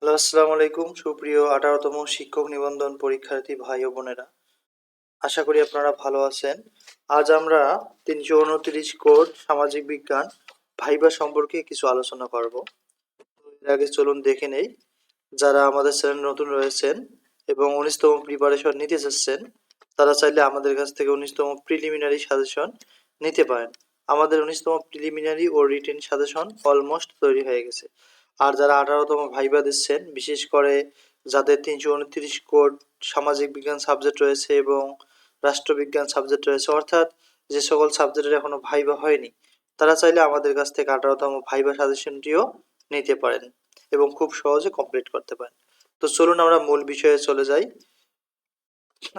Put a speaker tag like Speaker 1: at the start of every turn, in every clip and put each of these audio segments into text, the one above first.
Speaker 1: Hello, আসসালামু আলাইকুম। সুপ্রিয় 18তম শিক্ষক নিবন্ধন পরীক্ষার্থী ভাই ও বোনেরা, আশা করি আপনারা ভালো আছেন। আজ আমরা 329 কোড সামাজিক বিজ্ঞান ভাইবা সম্পর্কে কিছু আলোচনা করব। এর আগে চলুন দেখে নেই। যারা আমাদের চ্যানেল নতুন রয়েছেন এবং 19তম প্রিপারেশন নিতে চাচ্ছেন, তারা চাইলে আমাদের কাছ থেকে 19তম প্রিলিমিনারি সাজেশন নিতে পারেন। আমাদের 19তম প্রিলিমিনারি ও রিটেন সাজেশন অলমোস্ট তৈরি হয়ে গেছে। আর যারা 18তম ভাইবা দিচ্ছেন, বিশেষ করে যাদের 329 কোড সামাজিক বিজ্ঞান সাবজেক্ট রয়েছে এবং রাষ্ট্রবিজ্ঞান সাবজেক্ট রয়েছে, অর্থাৎ যে সকল সাবজেক্টের এখনো ভাইবা হয়নি, তারা চাইলে আমাদের কাছ থেকে 18তম ভাইবা সাজেশনটিও নিতে পারেন এবং খুব সহজে কমপ্লিট করতে পারেন। তো চলুন আমরা মূল বিষয়ে চলে যাই।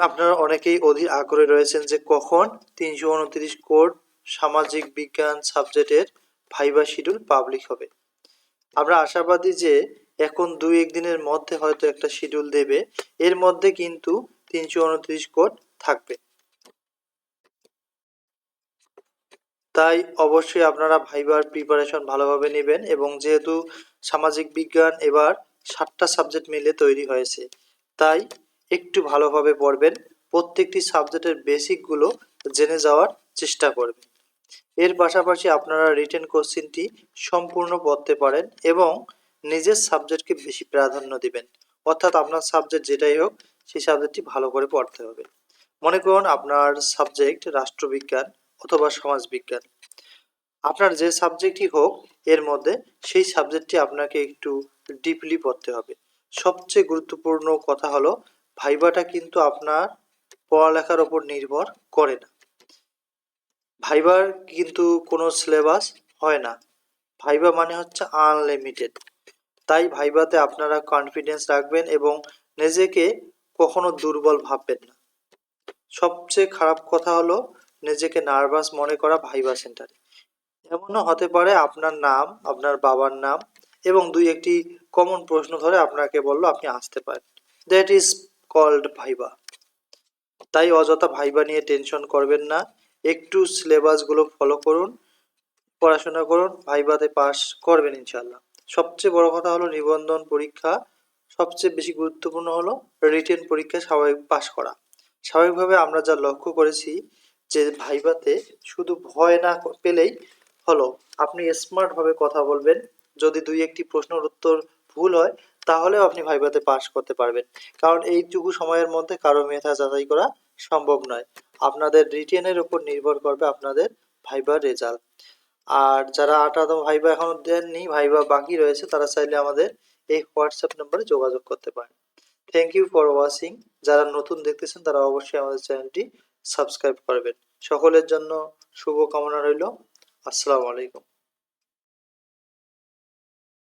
Speaker 1: আপনারা অনেকেই অধীর আগ্রহে রয়েছেন যে কখন 329 কোড সামাজিক বিজ্ঞান সাবজেক্টের ভাইবা শিডিউল পাবলিক হবে। আমরা আশাবাদী যে এখন 2-1 দিনের মধ্যে হয়তো একটা শিডিউল দেবে। এর মধ্যে কিন্তু 329 কোড থাকবে। তাই অবশ্যই আপনারা ভাইবার প্রিপারেশন ভালোভাবে নেবেন এবং যেহেতু সামাজিক বিজ্ঞান এবার 7টা সাবজেক্ট মিলে তৈরি হয়েছে, তাই একটু ভালোভাবে পড়বেন। প্রত্যেকটি সাবজেক্টের বেসিকগুলো জেনে যাওয়ার চেষ্টা করবেন। এর পাশাপাশি আপনারা রিটেন কোশ্চেনটি সম্পূর্ণ পড়তে পারেন এবং নিজের সাবজেক্টকে বেশি প্রাধান্য দিবেন। অর্থাৎ আপনার সাবজেক্ট যেটাই হোক, সেই সাবজেক্টটি ভালো করে পড়তে হবে। মনে করুন আপনার সাবজেক্ট রাষ্ট্রবিজ্ঞান অথবা সমাজবিজ্ঞান। আপনার যে সাবজেক্টই হোক, এর মধ্যে সেই সাবজেক্টটি আপনাকে একটু ডিপলি পড়তে হবে। সবচেয়ে গুরুত্বপূর্ণ কথা হলো, ভাইবাটা কিন্তু আপনার পড়ালেখার ওপর নির্ভর করে না। ভাইবার কিন্তু কোনো সিলেবাস হয় না। ভাইবা মানে হচ্ছে আনলিমিটেড। তাই ভাইবাতে আপনারা কনফিডেন্স রাখবেন এবং নিজেকে কখনো দুর্বল ভাববেন না। সবচেয়ে খারাপ কথা হলো নিজেকে নার্ভাস মনে করা ভাইবা সেন্টারে। এমনও হতে পারে আপনার নাম, আপনার বাবার নাম এবং 2-1টি কমন প্রশ্ন ধরে আপনাকে বলল আপনি আসতে পারেন। That is called viva. তাই অযথা ভাইবা নিয়ে টেনশন করবেন না। একটু সিলেবাসগুলো ফলো করুন, পড়াশোনা করুন, ভাইভাতে পাস করবেন ইনশাল্লাহ। সবচেয়ে বড় কথা হলো নিবন্ধন পরীক্ষা সবচেয়ে বেশি গুরুত্বপূর্ণ হলো রিটেন পরীক্ষায় স্বাভাবিক পাস করা। স্বাভাবিকভাবে আমরা যা লক্ষ্য করেছি যে ভাইভাতে শুধু ভয় না পেলেই হলো, আপনি স্মার্টভাবে কথা বলবেন। যদি 2-1টি প্রশ্নের উত্তর ভুল হয়, তাহলেও আপনি ভাইভাতে পাস করতে পারবেন। কারণ এইটুকু সময়ের মধ্যে কারো মেধা যাচাই করা সম্ভব নয়। আপনাদের রিটেনের উপর নির্ভর করবে আপনাদের ভাইবার রেজাল্ট। আর যারা 18তম ভাইবা এখনো দেননি, ভাইবা বাকি রয়েছে, তারা চাইলে আমাদের এই হোয়াটসঅ্যাপ নম্বরে যোগাযোগ করতে পারেন। Thank you for watching. যারা নতুন দেখতেছেন তারা অবশ্যই আমাদের চ্যানেলটি সাবস্ক্রাইব করবেন। সকলের জন্য শুভ কামনা রইল। আসসালামু আলাইকুম।